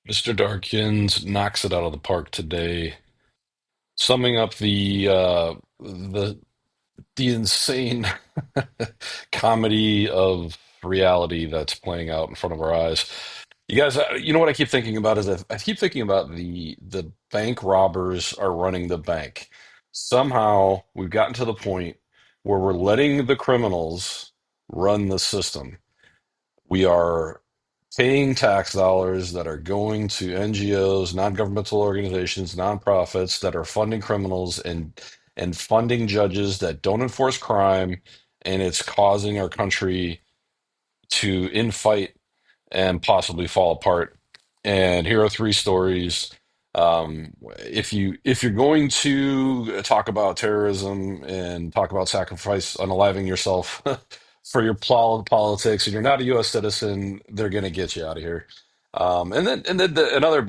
Mr. Darkins knocks it out of the park today, summing up the insane comedy of reality that's playing out in front of our eyes. You guys, you know what I keep thinking about is I keep thinking about the bank robbers are running the bank. Somehow we've gotten to the point where we're letting the criminals run the system. We are paying tax dollars that are going to NGOs, non-governmental organizations, nonprofits that are funding criminals and funding judges that don't enforce crime, and it's causing our country to infight and possibly fall apart. And here are three stories. If you're going to talk about terrorism and talk about sacrifice, unaliving yourself for your politics, and you're not a U.S. citizen, they're going to get you out of here. And then another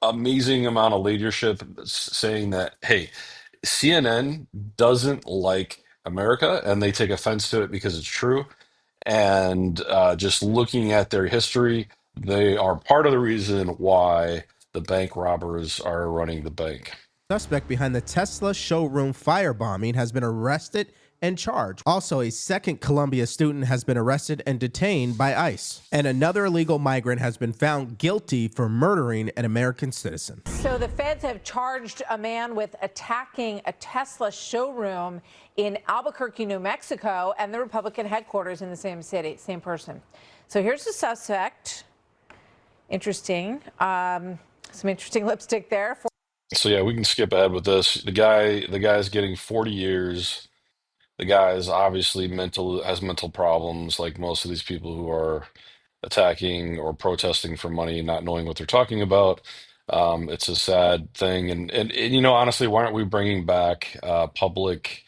amazing amount of leadership saying that, hey, CNN doesn't like America, and they take offense to it because it's true. And just looking at their history, they are part of the reason why the bank robbers are running the bank. Suspect behind the Tesla showroom firebombing has been arrested and charged. Also, a second Columbia student has been arrested and detained by ICE. And another illegal migrant has been found guilty for murdering an American citizen. So the feds have charged a man with attacking a Tesla showroom in Albuquerque, New Mexico, and the Republican headquarters in the same city, same person. So here's the suspect. Interesting. Some interesting lipstick there. So yeah, we can skip ahead with this. The guy's getting 40 years. The guy is obviously has mental problems, like most of these people who are attacking or protesting for money, not knowing what they're talking about. It's a sad thing, and honestly, why aren't we bringing back public?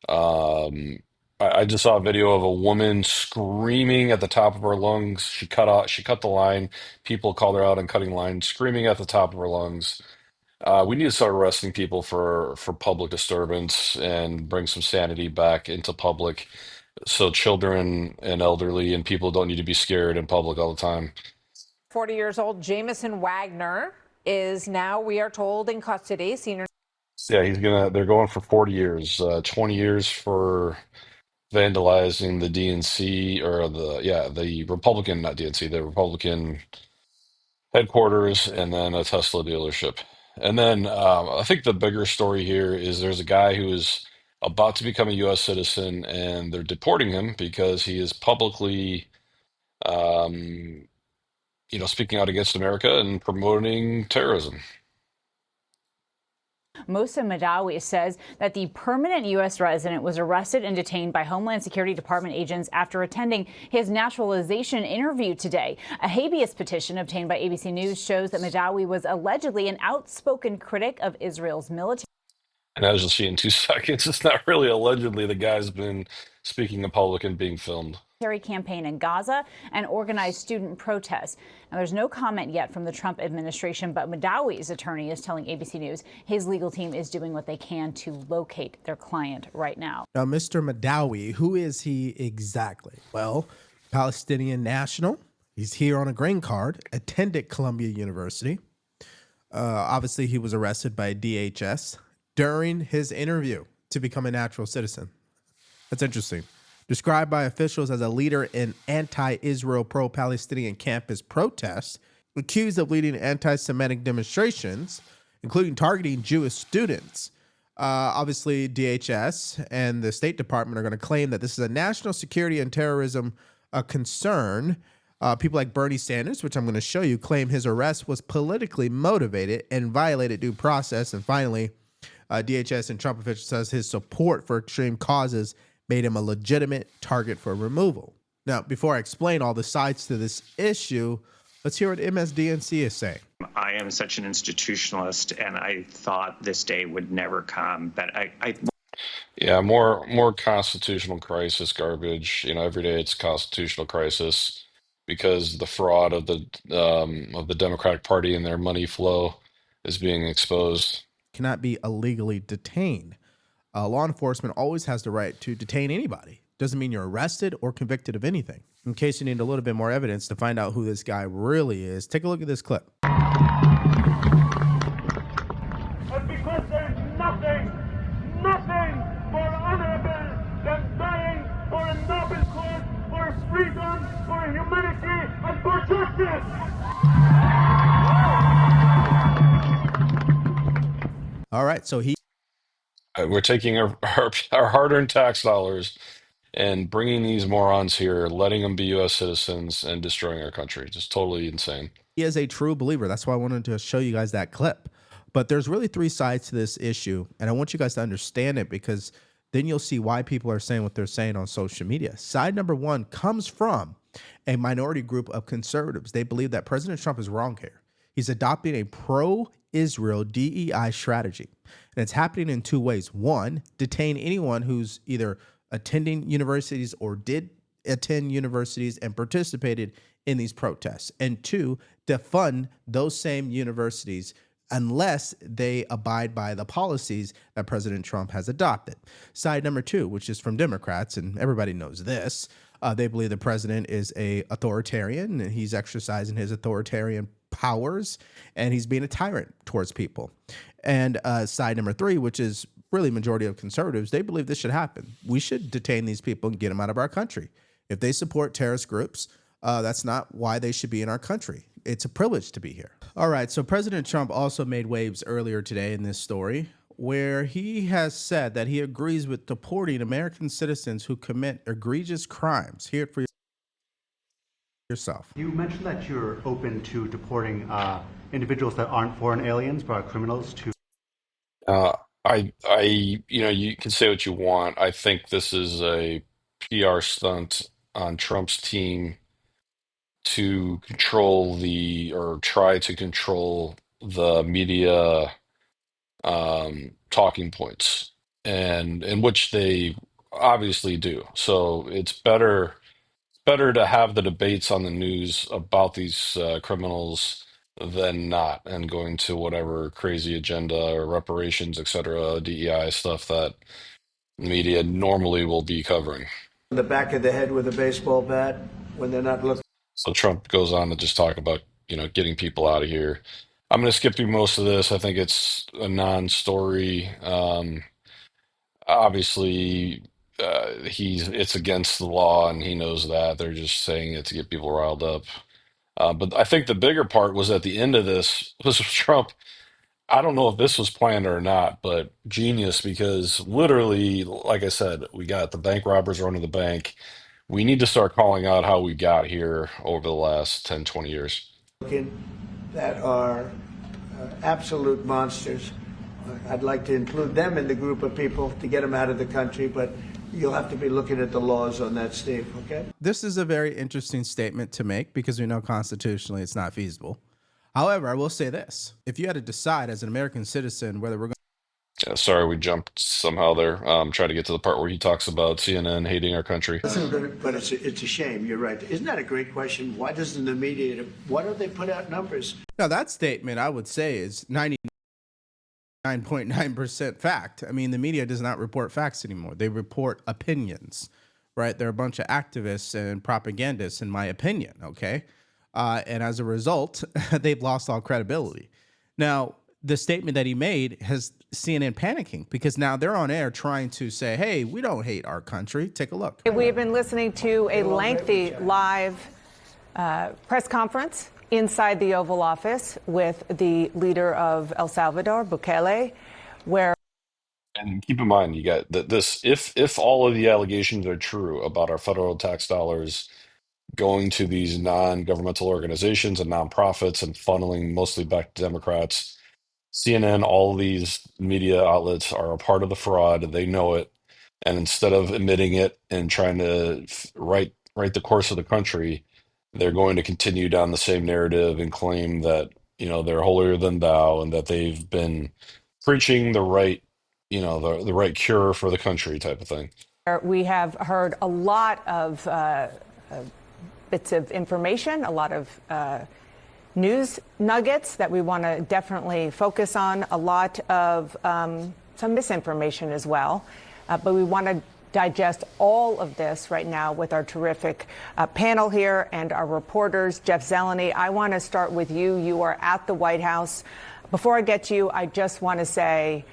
I just saw a video of a woman screaming at the top of her lungs. She cut the line. People called her out on cutting line, screaming at the top of her lungs. We need to start arresting people for public disturbance and bring some sanity back into public, so children and elderly and people don't need to be scared in public all the time. 40 years old Jamison Wagner is now, we are told, in custody. Senior. Yeah, they're going for 40 years, 20 years for vandalizing the DNC or the Republican, not DNC, the Republican headquarters, and then a Tesla dealership. And then I think the bigger story here is there's a guy who is about to become a U.S. citizen, and they're deporting him because he is publicly, um, speaking out against America and promoting terrorism. Musa Madawi says that the permanent U.S. resident was arrested and detained by Homeland Security Department agents after attending his naturalization interview today. A habeas petition obtained by ABC News shows that Madawi was allegedly an outspoken critic of Israel's military. And as you'll see in 2 seconds, it's not really allegedly. The guy's been speaking in public and being filmed. Campaign in Gaza and organized student protests. Now, there's no comment yet from the Trump administration, but Madawi's attorney is telling ABC News his legal team is doing what they can to locate their client right now. Now, Mr. Madawi, who is he exactly? Well, Palestinian national. He's here on a green card, attended Columbia University. Obviously, he was arrested by DHS during his interview to become a natural citizen. That's interesting. Described by officials as a leader in anti-Israel, pro-Palestinian campus protests, accused of leading anti-Semitic demonstrations, including targeting Jewish students. Obviously, DHS and the State Department are going to claim that this is a national security and terrorism concern. People like Bernie Sanders, which I'm going to show you, claim his arrest was politically motivated and violated due process. And finally, DHS and Trump officials says his support for extreme causes made him a legitimate target for removal. Now, before I explain all the sides to this issue, let's hear what MSDNC is saying. I am such an institutionalist, and I thought this day would never come. But Yeah, more constitutional crisis garbage. Every day it's constitutional crisis because the fraud of the Democratic Party and their money flow is being exposed. Cannot be illegally detained. Law enforcement always has the right to detain anybody. Doesn't mean you're arrested or convicted of anything. In case you need a little bit more evidence to find out who this guy really is, take a look at this clip. And because there's nothing more honorable than dying for a noble cause, for freedom, for humanity, and for justice. All right, so We're taking our hard-earned tax dollars and bringing these morons here, letting them be U.S. citizens, and destroying our country. Just totally insane. he is a true believer. That's why I wanted to show you guys that clip. But there's really three sides to this issue, and I want you guys to understand it because then you'll see why people are saying what they're saying on social media. Side number one comes from a minority group of conservatives. They believe that President Trump is wrong here. He's adopting a pro-Israel DEI strategy, and it's happening in two ways. One, detain anyone who's either attending universities or did attend universities and participated in these protests. And two, defund those same universities unless they abide by the policies that President Trump has adopted. Side number two, which is from Democrats, and everybody knows this, they believe the president is a authoritarian and he's exercising his authoritarian powers and he's being a tyrant towards people. And side number three, which is really majority of conservatives, they believe this should happen. We should detain these people and get them out of our country. If they support terrorist groups, that's not why they should be in our country. It's a privilege to be here. All right, so President Trump also made waves earlier today in this story where he has said that he agrees with deporting American citizens who commit egregious crimes. Hear it for yourself. You mentioned that you're open to deporting individuals that aren't foreign aliens, but are criminals to... You can say what you want. I think this is a PR stunt on Trump's team to control or try to control the media talking points, and in which they obviously do. So it's better to have the debates on the news about these criminals than not, and going to whatever crazy agenda or reparations, etc., DEI stuff that media normally will be covering. In the back of the head with a baseball bat when they're not looking. So Trump goes on to just talk about, getting people out of here. I'm going to skip through most of this. I think it's a non-story. Obviously, it's against the law, and he knows that. They're just saying it to get people riled up. But I think the bigger part was at the end of this was Trump. I don't know if this was planned or not, but genius, because literally, like I said, we got the bank robbers running the bank. We need to start calling out how we got here over the last 10, 20 years. That are absolute monsters. I'd like to include them in the group of people to get them out of the country, but you'll have to be looking at the laws on that, Steve, okay? This is a very interesting statement to make because we know constitutionally it's not feasible. However, I will say this. If you had to decide as an American citizen whether we're going Sorry, we jumped somehow there. Try to get to the part where he talks about CNN hating our country. But it's a shame, you're right. Isn't that a great question? Why doesn't the media, why don't they put out numbers? Now, that statement, I would say, is 99.9% fact. I mean, the media does not report facts anymore. They report opinions, right? They're a bunch of activists and propagandists, in my opinion, okay? And as a result, they've lost all credibility. Now, the statement that he made has CNN panicking because now they're on air trying to say, hey, we don't hate our country. Take a look. We've been listening to a lengthy live press conference inside the Oval Office with the leader of El Salvador, Bukele, where... And keep in mind, you got this, if all of the allegations are true about our federal tax dollars going to these non-governmental organizations and nonprofits and funneling mostly back to Democrats, CNN, all these media outlets are a part of the fraud. They know it. And instead of admitting it and trying to right the course of the country, they're going to continue down the same narrative and claim that, they're holier than thou and that they've been preaching the right, the right cure for the country type of thing. We have heard a lot of bits of information, a lot of news nuggets that we want to definitely focus on, a lot of some misinformation as well. But we want to digest all of this right now with our terrific panel here and our reporters. Jeff Zeleny, I want to start with you. You are at the White House. Before I get to you, I just want to say,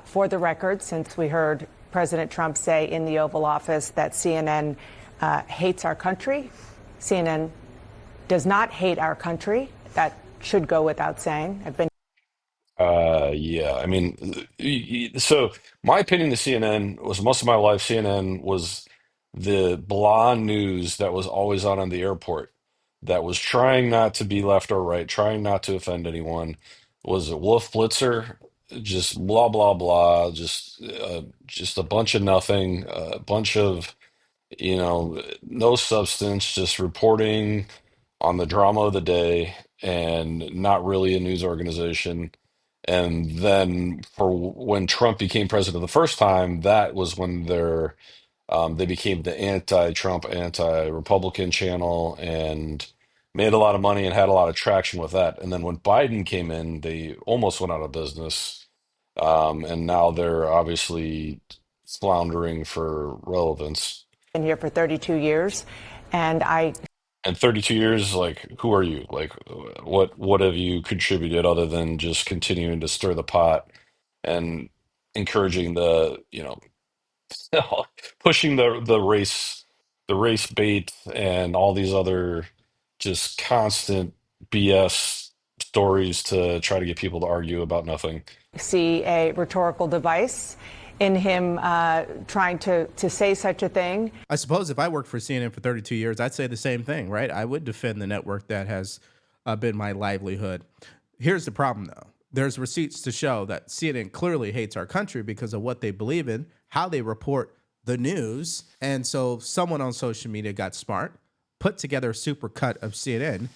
for the record, since we heard President Trump say in the Oval Office that CNN hates our country, CNN does not hate our country. That should go without saying. I've been Yeah, I mean, so my opinion to CNN was most of my life, CNN was the blonde news that was always on the airport, that was trying not to be left or right, trying not to offend anyone. Was it Wolf Blitzer? Just blah blah blah, just a bunch of nothing, a bunch of, no substance, just reporting on the drama of the day and not really a news organization. And then for when Trump became president the first time, that was when they became the anti-Trump, anti-Republican channel and made a lot of money and had a lot of traction with that. And then when Biden came in, they almost went out of business. And now they're obviously floundering for relevance. been here for 32 years, and I And 32 years, like, who are you? Like, what have you contributed other than just continuing to stir the pot and encouraging pushing the race bait and all these other just constant BS stories to try to get people to argue about nothing. see a rhetorical device in him trying to say such a thing. I suppose if I worked for CNN for 32 years, I'd say the same thing, right? I would defend the network that has been my livelihood. Here's the problem, though. There's receipts to show that CNN clearly hates our country because of what they believe in, how they report the news. And so someone on social media got smart, put together a super cut of CNN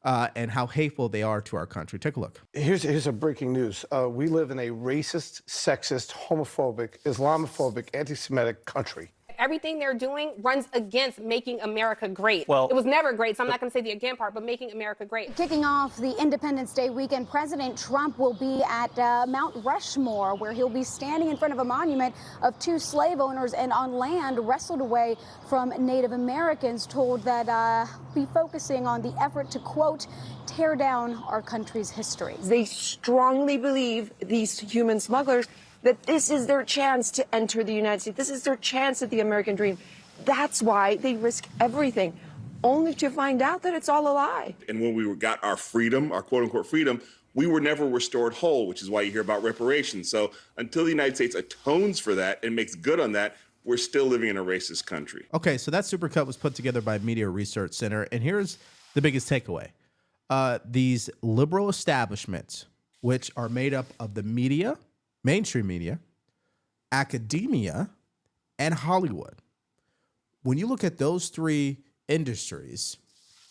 and how hateful they are to our country. Take a look. Here's a breaking news. We live in a racist, sexist, homophobic, Islamophobic, anti-Semitic country. Everything they're doing runs against making America great. Well, it was never great, so I'm not going to say the again part, but making America great. Kicking off the Independence Day weekend, President Trump will be at Mount Rushmore, where he'll be standing in front of a monument of two slave owners and on land wrestled away from Native Americans, told that be focusing on the effort to, quote, tear down our country's history. They strongly believe, these human smugglers, that this is their chance to enter the United States. This is their chance at the American dream. That's why they risk everything, only to find out that it's all a lie. And when we got our freedom, our quote-unquote freedom, we were never restored whole, which is why you hear about reparations. So until the United States atones for that and makes good on that, we're still living in a racist country. Okay, so that supercut was put together by Media Research Center, and here's the biggest takeaway. These liberal establishments, which are made up of the media, mainstream media, academia, and Hollywood. When you look at those three industries,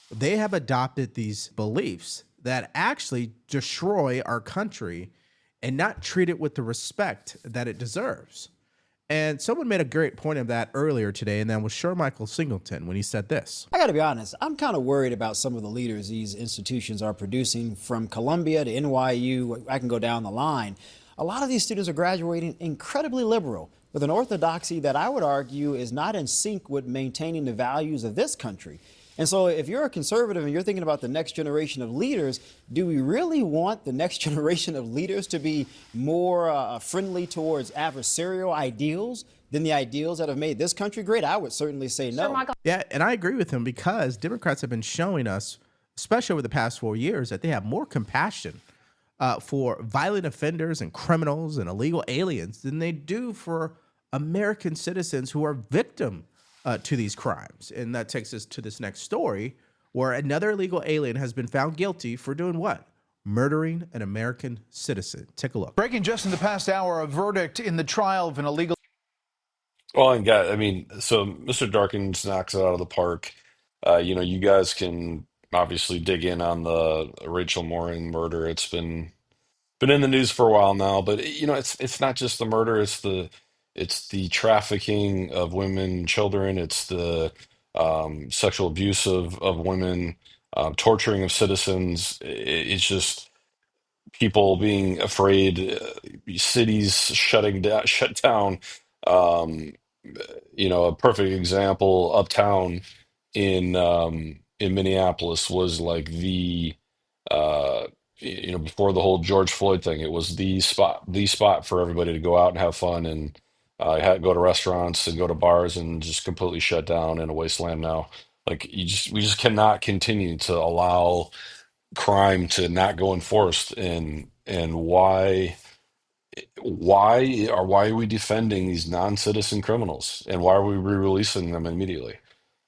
they have adopted these beliefs that actually destroy our country and not treat it with the respect that it deserves. And someone made a great point of that earlier today, and that was Sir Michael Singleton when he said this. I got to be honest, I'm kind of worried about some of the leaders these institutions are producing, from Columbia to NYU. I can go down the line. A lot of these students are graduating incredibly liberal, with an orthodoxy that I would argue is not in sync with maintaining the values of this country. And so if you're a conservative and you're thinking about the next generation of leaders, do we really want the next generation of leaders to be more friendly towards adversarial ideals than the ideals that have made this country great? I would certainly say no. Yeah, and I agree with him, because Democrats have been showing us, especially over the past 4 years, that they have more compassion for violent offenders and criminals and illegal aliens than they do for American citizens who are victim to these crimes. And that takes us to this next story, where another illegal alien has been found guilty for doing what? Murdering an American citizen. Take a look. Breaking just in the past hour, a verdict in the trial of an illegal... Well, and so Mr. Darkins knocks it out of the park. You guys can obviously dig in on the Rachel Morin murder. It's been in the news for a while now, but it's not just the murder, it's the trafficking of women and children, it's the sexual abuse of women, torturing of citizens. It's just people being afraid, cities shut down. A perfect example uptown in Minneapolis was like before the whole George Floyd thing, it was the spot for everybody to go out and have fun and go to restaurants and go to bars and just completely shut down in a wasteland now. Like we just cannot continue to allow crime to not go enforced, and why are we defending these non-citizen criminals, and why are we re-releasing them immediately?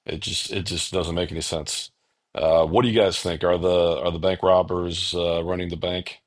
It just doesn't make any sense. What do you guys think? Are the bank robbers running the bank